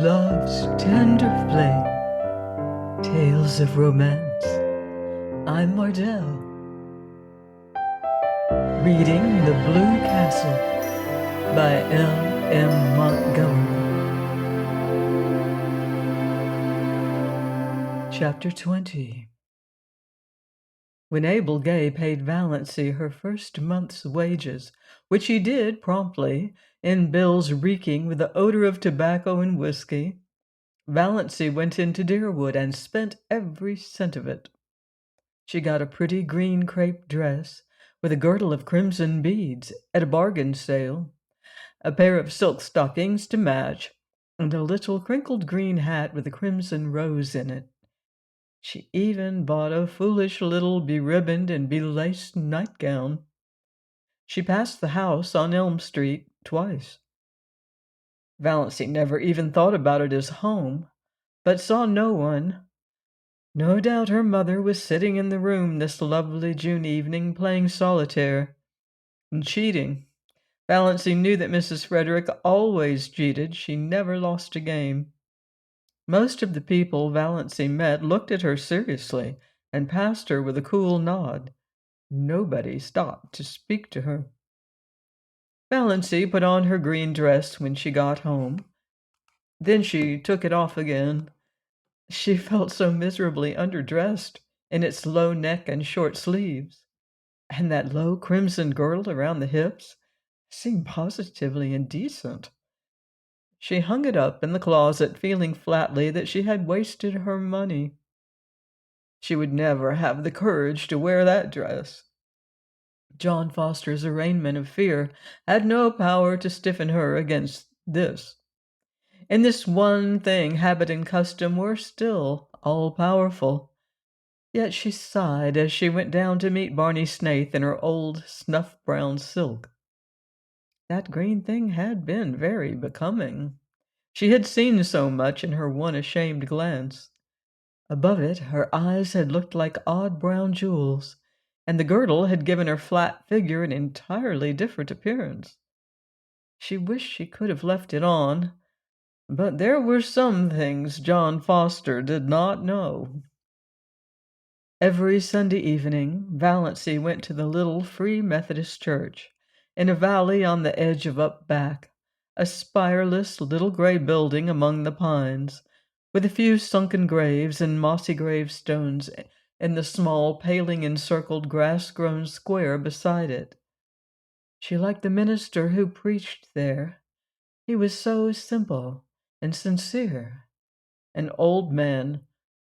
love's tender flame, tales of romance. I'm Mardell, reading The Blue Castle by L.M. Montgomery. Chapter 20. When Abel Gay paid Valancy her first month's wages, which he did promptly, in bills reeking with the odor of tobacco and whiskey, Valancy went into Deerwood and spent every cent of it. She got a pretty green crepe dress with a girdle of crimson beads at a bargain sale, a pair of silk stockings to match, and a little crinkled green hat with a crimson rose in it. She even bought a foolish little beribboned and belaced nightgown. She passed the house on Elm Street twice. Valancy never even thought about it as home, but saw no one. No doubt her mother was sitting in the room this lovely June evening playing solitaire and cheating. Valancy knew that Mrs. Frederick always cheated. She never lost a game. Most of the people Valancy met looked at her seriously and passed her with a cool nod. Nobody stopped to speak to her. Valancy put on her green dress when she got home. Then she took it off again. She felt so miserably underdressed in its low neck and short sleeves, and that low crimson girdle around the hips seemed positively indecent. She hung it up in the closet, feeling flatly that she had wasted her money. She would never have the courage to wear that dress. John Foster's arraignment of fear had no power to stiffen her against this. In this one thing, habit and custom were still all-powerful. Yet she sighed as she went down to meet Barney Snaith in her old snuff-brown silk. That green thing had been very becoming. She had seen so much in her one ashamed glance. Above it, her eyes had looked like odd brown jewels, and the girdle had given her flat figure an entirely different appearance. She wished she could have left it on, but there were some things John Foster did not know. Every Sunday evening, Valancy went to the little Free Methodist church in a valley on the edge of Up Back, a spireless little gray building among the pines, with a few sunken graves and mossy gravestones in the small, paling-encircled, grass-grown square beside it. She liked the minister who preached there. He was so simple and sincere, an old man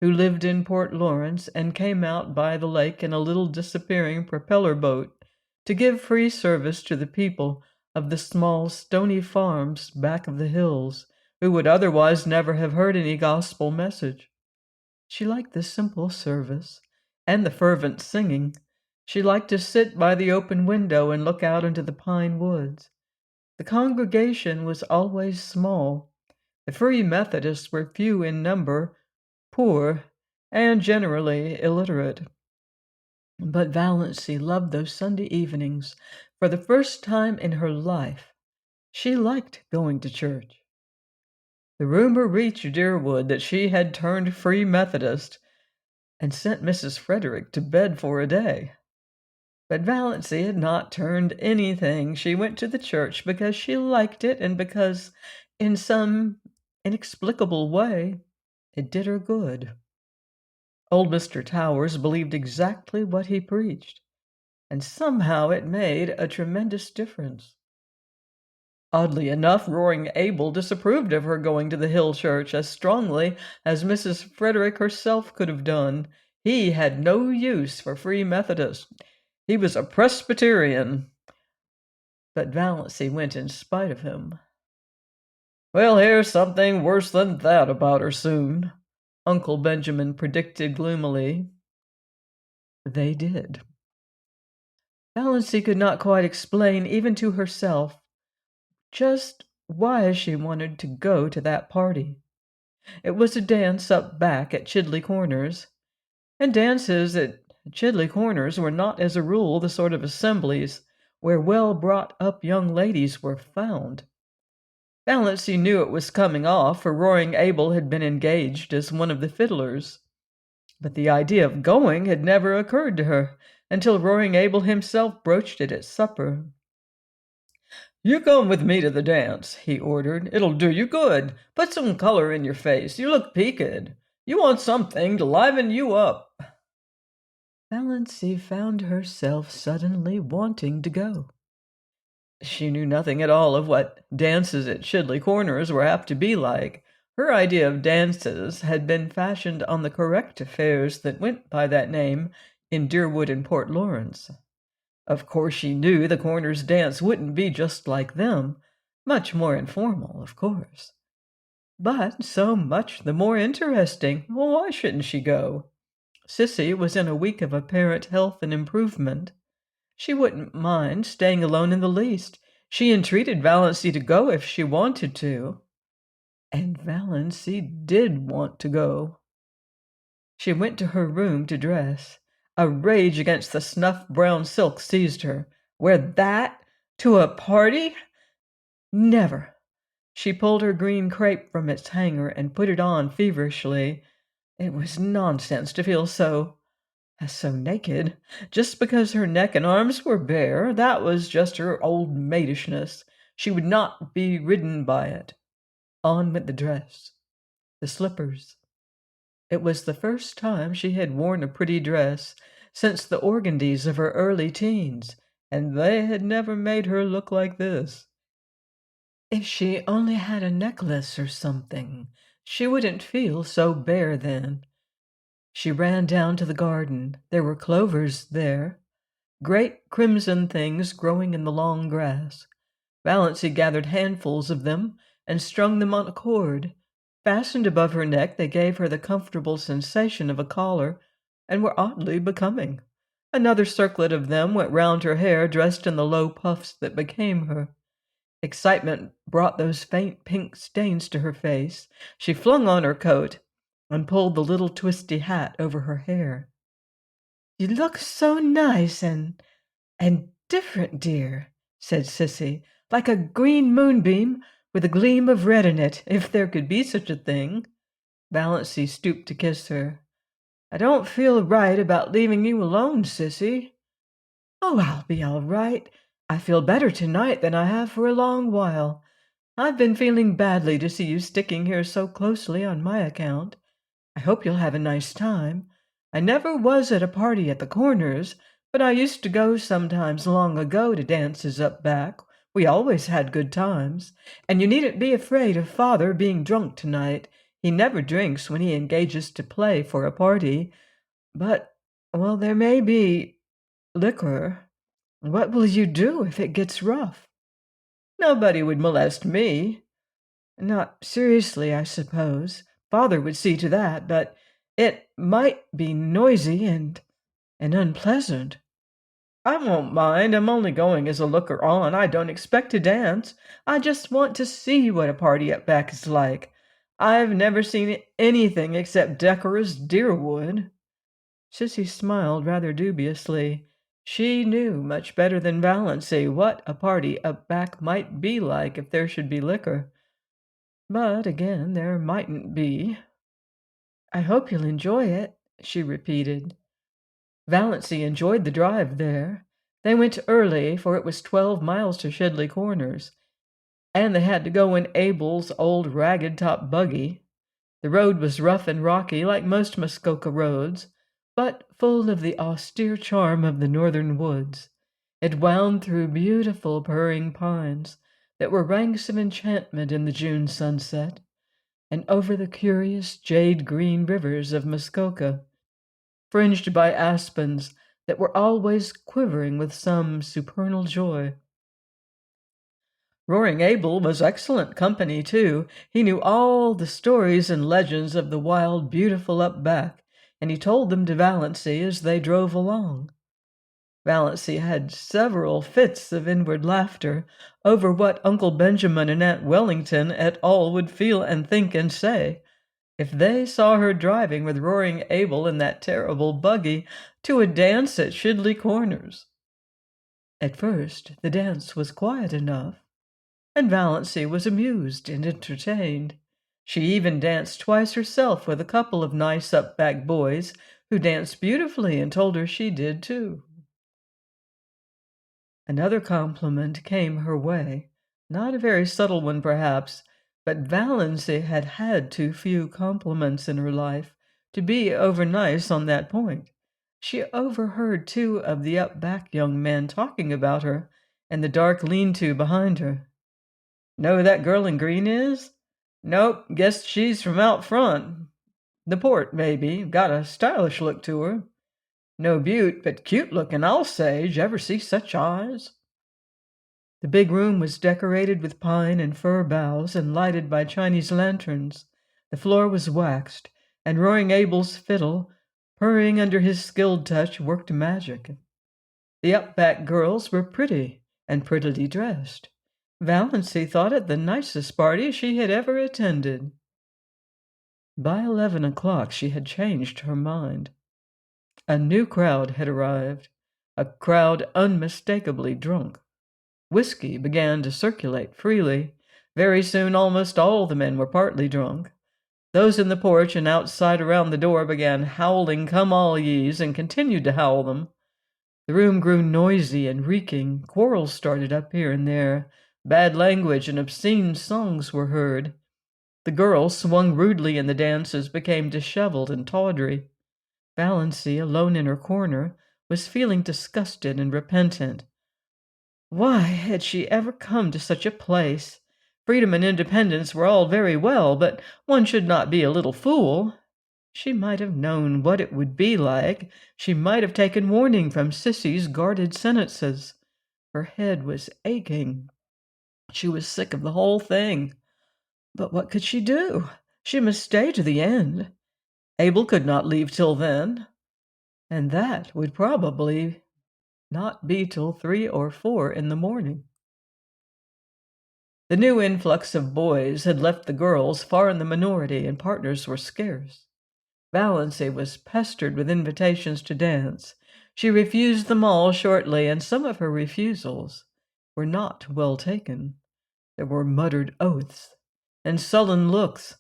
who lived in Port Lawrence and came out by the lake in a little disappearing propeller boat to give free service to the people of the small stony farms back of the hills who would otherwise never have heard any gospel message. She liked the simple service and the fervent singing. She liked to sit by the open window and look out into the pine woods. The congregation was always small. The Free Methodists were few in number, poor, and generally illiterate. But Valancy loved those Sunday evenings. For the first time in her life, she liked going to church. The rumor reached Deerwood that she had turned Free Methodist and sent Mrs. Frederick to bed for a day. But Valancy had not turned anything. She went to the church because she liked it and because, in some inexplicable way, it did her good. Old Mr. Towers believed exactly what he preached, and somehow it made a tremendous difference. Oddly enough, Roaring Abel disapproved of her going to the hill church as strongly as Mrs. Frederick herself could have done. He had no use for Free Methodists. He was a Presbyterian. But Valancy went in spite of him. "We'll hear something worse than that about her soon," Uncle Benjamin predicted gloomily. They did. Valancy could not quite explain, even to herself, just why she wanted to go to that party. It was a dance up back at Chidley Corners, and dances at Chidley Corners were not as a rule the sort of assemblies where well-brought-up young ladies were found. Valancy knew it was coming off, for Roaring Abel had been engaged as one of the fiddlers. But the idea of going had never occurred to her until Roaring Abel himself broached it at supper. "You come with me to the dance," he ordered. "It'll do you good. Put some color in your face. You look peaked. You want something to liven you up." Valancy found herself suddenly wanting to go. She knew nothing at all of what dances at Chidley Corners were apt to be like. Her idea of dances had been fashioned on the correct affairs that went by that name in Deerwood and Port Lawrence. Of course she knew the Corners dance wouldn't be just like them, much more informal, of course. But so much the more interesting. Well, why shouldn't she go? Sissy was in a week of apparent health and improvement. She wouldn't mind staying alone in the least. She entreated Valancy to go if she wanted to. And Valancy did want to go. She went to her room to dress. A rage against the snuff-brown silk seized her. Wear that? To a party? Never. She pulled her green crepe from its hanger and put it on feverishly. It was nonsense to feel so naked. Just because her neck and arms were bare, that was just her old maidishness. She would not be ridden by it. On went the dress, the slippers. It was the first time she had worn a pretty dress since the organdies of her early teens, and they had never made her look like this. If she only had a necklace or something, she wouldn't feel so bare then. She ran down to the garden. There were clovers there, great crimson things growing in the long grass. Valancy gathered handfuls of them and strung them on a cord. Fastened above her neck, they gave her the comfortable sensation of a collar, and were oddly becoming. Another circlet of them went round her hair, dressed in the low puffs that became her. Excitement brought those faint pink stains to her face. She flung on her coat and pulled the little twisty hat over her hair. "You look so nice and different, dear," said Sissy, "like a green moonbeam with a gleam of red in it, if there could be such a thing." Valancy stooped to kiss her. "I don't feel right about leaving you alone, Sissy." "Oh, I'll be all right. I feel better tonight than I have for a long while. I've been feeling badly to see you sticking here so closely on my account. I hope you'll have a nice time. I never was at a party at the Corners, but I used to go sometimes long ago to dances up back. We always had good times. And you needn't be afraid of Father being drunk tonight. He never drinks when he engages to play for a party. But, well, there may be liquor. What will you do if it gets rough?" "Nobody would molest me." "Not seriously, I suppose. Father would see to that, but it might be noisy and unpleasant." "I won't mind. I'm only going as a looker-on. I don't expect to dance. I just want to see what a party up back is like. I've never seen anything except decorous Deerwood." Sissy smiled rather dubiously. She knew much better than Valancy what a party up back might be like if there should be liquor. But again, there mightn't be. "I hope you'll enjoy it," she repeated. Valancy enjoyed the drive there. They went early, for it was 12 miles to Shedley Corners, and they had to go in Abel's old ragged-top buggy. The road was rough and rocky, like most Muskoka roads, but full of the austere charm of the northern woods. It wound through beautiful purring pines that were ranks of enchantment in the June sunset, and over the curious jade-green rivers of Muskoka, fringed by aspens that were always quivering with some supernal joy. Roaring Abel was excellent company, too. He knew all the stories and legends of the wild, beautiful up back, and he told them to Valancy as they drove along. Valancy had several fits of inward laughter over what Uncle Benjamin and Aunt Wellington et al. Would feel and think and say if they saw her driving with Roaring Abel in that terrible buggy to a dance at Shidley Corners. At first the dance was quiet enough. and Valancy was amused and entertained. She even danced twice herself with a couple of nice up-back boys who danced beautifully and told her she did too. Another compliment came her way, not a very subtle one perhaps, but Valancy had had too few compliments in her life to be over nice on that point. She overheard two of the up-back young men talking about her and the dark lean-to behind her. "Know who that girl in green is?" "Nope, guess she's from out front. The port, maybe. Got a stylish look to her. No beaut, but cute looking, I'll say. Did you ever see such eyes?" The big room was decorated with pine and fir boughs and lighted by Chinese lanterns. The floor was waxed, and Roaring Abel's fiddle, purring under his skilled touch, worked magic. The up-back girls were pretty and prettily dressed. Valancy thought it the nicest party she had ever attended. By 11 o'clock she had changed her mind. A new crowd had arrived, a crowd unmistakably drunk. Whiskey began to circulate freely. Very soon almost all the men were partly drunk. Those in the porch and outside around the door began howling "Come all ye's" and continued to howl them. The room grew noisy and reeking. Quarrels started up here and there. Bad language and obscene songs were heard. The girls, swung rudely in the dances, became disheveled and tawdry. Valancy, alone in her corner, was feeling disgusted and repentant. Why had she ever come to such a place? Freedom and independence were all very well, but one should not be a little fool. She might have known what it would be like. She might have taken warning from Sissy's guarded sentences. Her head was aching. She was sick of the whole thing. But what could she do? She must stay to the end. Abel could not leave till then, and that would probably not be till 3 or 4 in the morning. The new influx of boys had left the girls far in the minority, and partners were scarce. Valancy was pestered with invitations to dance. She refused them all shortly, and some of her refusals were not well taken. There were muttered oaths and sullen looks.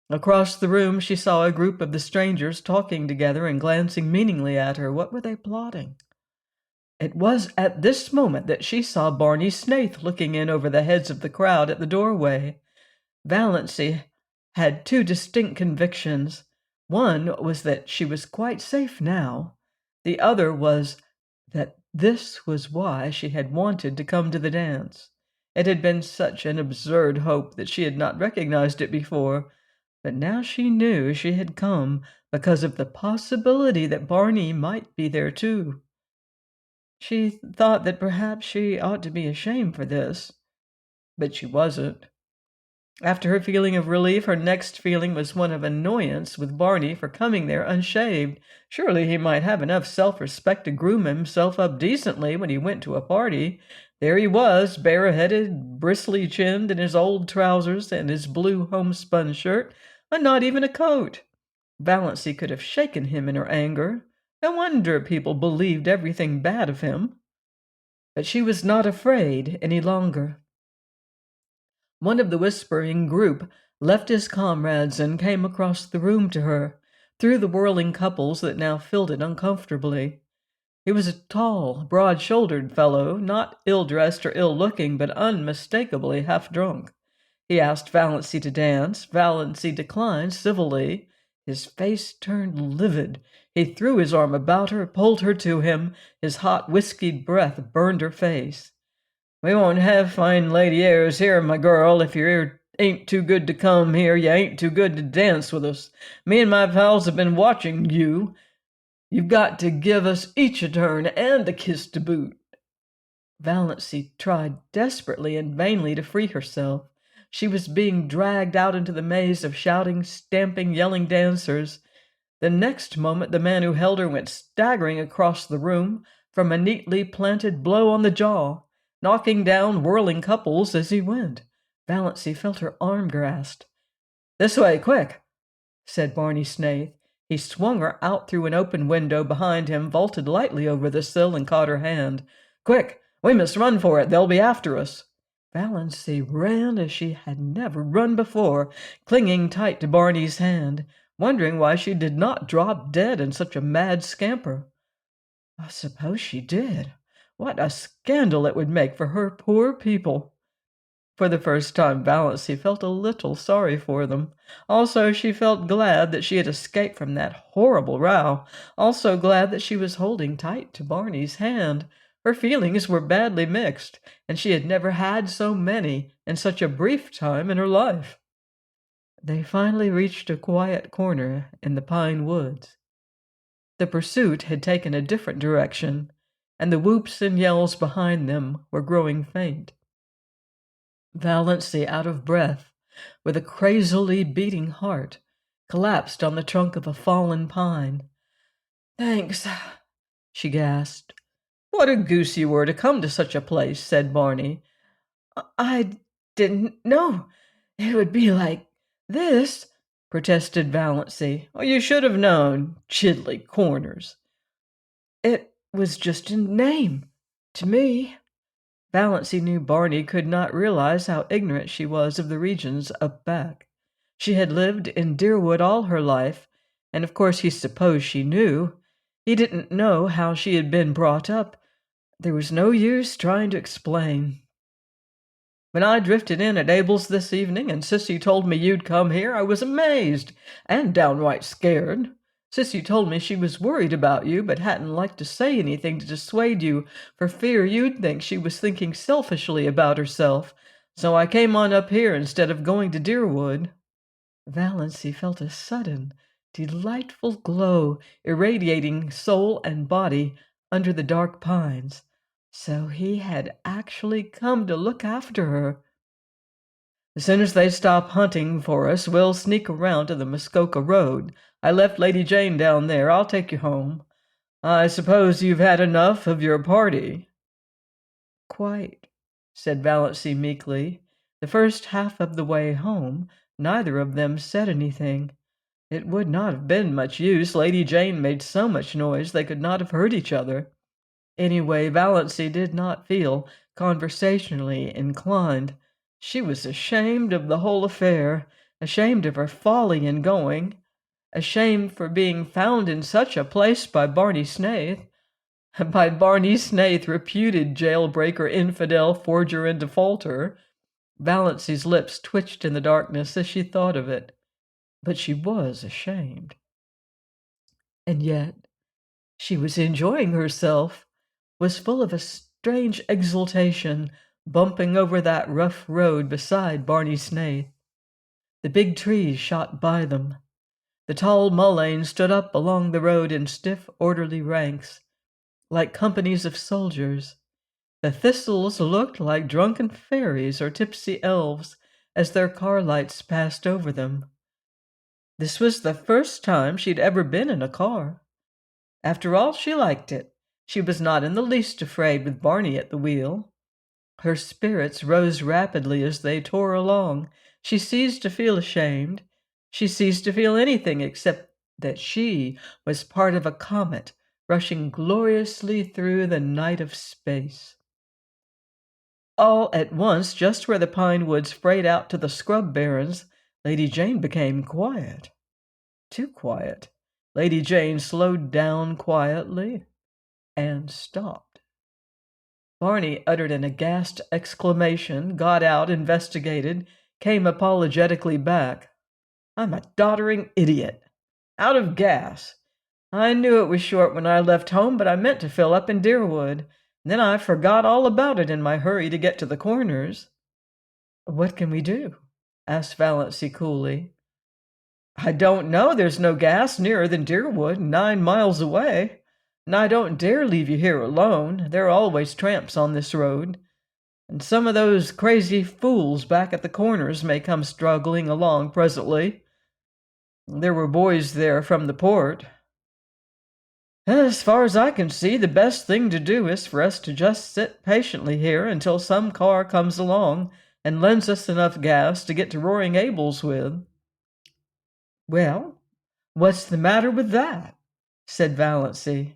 Across the room she saw a group of the strangers talking together and glancing meaningly at her. What were they plotting? It was at this moment that she saw Barney Snaith looking in over the heads of the crowd at the doorway. Valancy had two distinct convictions. One was that she was quite safe now. The other was that this was why she had wanted to come to the dance. It had been such an absurd hope that she had not recognized it before, but now she knew she had come because of the possibility that Barney might be there too. She thought that perhaps she ought to be ashamed for this, but she wasn't. After her feeling of relief, her next feeling was one of annoyance with Barney for coming there unshaved. Surely he might have enough self-respect to groom himself up decently when he went to a party. There he was, bareheaded, bristly-chinned, in his old trousers and his blue homespun shirt, and not even a coat. Valancy could have shaken him in her anger. No wonder people believed everything bad of him. But she was not afraid any longer. One of the whispering group left his comrades and came across the room to her, through the whirling couples that now filled it uncomfortably. He was a tall, broad-shouldered fellow, not ill-dressed or ill-looking, but unmistakably half-drunk. He asked Valancy to dance. Valancy declined civilly. His face turned livid. He threw his arm about her, pulled her to him. His hot, whiskied breath burned her face. "We won't have fine lady airs here, my girl. If you ain't too good to come here, you ain't too good to dance with us. Me and my pals have been watching you. You've got to give us each a turn and a kiss to boot." Valancy tried desperately and vainly to free herself. She was being dragged out into the maze of shouting, stamping, yelling dancers. The next moment the man who held her went staggering across the room from a neatly planted blow on the jaw, knocking down whirling couples as he went. Valancy felt her arm grasped. "This way, quick," said Barney Snaith. He swung her out through an open window behind him, vaulted lightly over the sill, and caught her hand. "Quick! We must run for it. They'll be after us." Valancy ran as she had never run before, clinging tight to Barney's hand, wondering why she did not drop dead in such a mad scamper. Suppose she did. What a scandal it would make for her poor people. For the first time, Valancy felt a little sorry for them. Also, she felt glad that she had escaped from that horrible row. Also glad that she was holding tight to Barney's hand. Her feelings were badly mixed, and she had never had so many in such a brief time in her life. They finally reached a quiet corner in the pine woods. The pursuit had taken a different direction, and the whoops and yells behind them were growing faint. Valancy, out of breath, with a crazily beating heart, collapsed on the trunk of a fallen pine. "Thanks," she gasped. "What a goose you were to come to such a place," said Barney. "I didn't know it would be like this," protested Valancy. "Oh, you should have known. Chidley Corners." "It was just a name to me." Valancy knew Barney could not realize how ignorant she was of the regions up back. She had lived in Deerwood all her life, and of course he supposed she knew. He didn't know how she had been brought up. There was no use trying to explain. "When I drifted in at Abel's this evening and Sissy told me you'd come here, I was amazed and downright scared. Sissy told me she was worried about you, but hadn't liked to say anything to dissuade you for fear you'd think she was thinking selfishly about herself. So I came on up here instead of going to Deerwood." Valancy felt a sudden, delightful glow irradiating soul and body under the dark pines. So he had actually come to look after her. "As soon as they stop hunting for us, we'll sneak around to the Muskoka Road. I left Lady Jane down there. I'll take you home. I suppose you've had enough of your party." "Quite," said Valancy meekly. The first half of the way home, neither of them said anything. It would not have been much use. Lady Jane made so much noise they could not have heard each other. Anyway, Valancy did not feel conversationally inclined. She was ashamed of the whole affair, ashamed of her folly in going, ashamed for being found in such a place by Barney Snaith, by Barney Snaith, reputed jailbreaker, infidel, forger, and defaulter. Valancy's lips twitched in the darkness as she thought of it, but she was ashamed. And yet she was enjoying herself, was full of a strange exultation, bumping over that rough road beside Barney Snaith. The big trees shot by them. The tall mulleins stood up along the road in stiff, orderly ranks, like companies of soldiers. The thistles looked like drunken fairies or tipsy elves as their car lights passed over them. This was the first time she'd ever been in a car. After all, she liked it. She was not in the least afraid with Barney at the wheel. Her spirits rose rapidly as they tore along. She ceased to feel ashamed. She ceased to feel anything except that she was part of a comet rushing gloriously through the night of space. All at once, just where the pine woods frayed out to the scrub barrens, Lady Jane became quiet. Too quiet. Lady Jane slowed down quietly and stopped. Barney uttered an aghast exclamation, got out, investigated, came apologetically back. "I'm a doddering idiot. Out of gas. I knew it was short when I left home, but I meant to fill up in Deerwood. Then I forgot all about it in my hurry to get to the Corners." "What can we do?" asked Valancy coolly. "I don't know. There's no gas nearer than Deerwood, 9 miles away. And I don't dare leave you here alone. There are always tramps on this road. And some of those crazy fools back at the Corners may come struggling along presently. There were boys there from the port. As far as I can see, the best thing to do is for us to just sit patiently here until some car comes along and lends us enough gas to get to Roaring Abel's with." "Well, what's the matter with that?" said Valancy.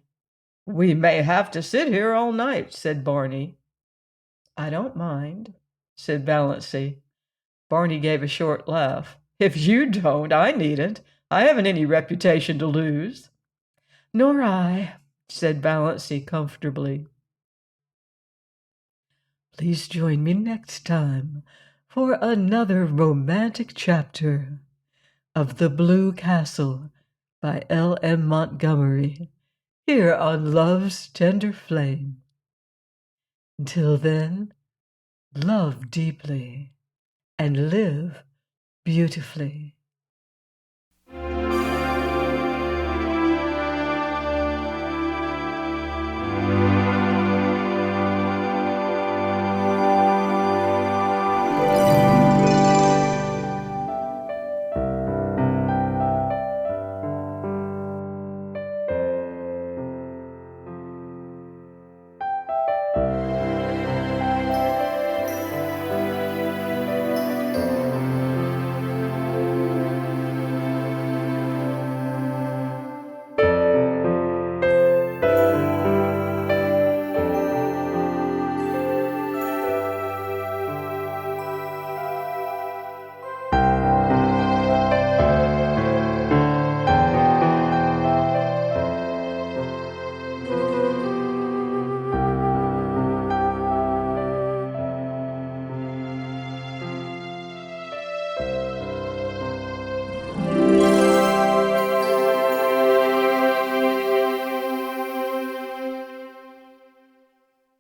"We may have to sit here all night," said Barney. "I don't mind." said Valancy. Barney gave a short laugh. "If you don't, I needn't. I haven't any reputation to lose." "Nor I," said Valancy comfortably. Please join me next time for another romantic chapter of The Blue Castle by L.M. Montgomery, here on Love's Tender Flame. Until then, love deeply and live beautifully.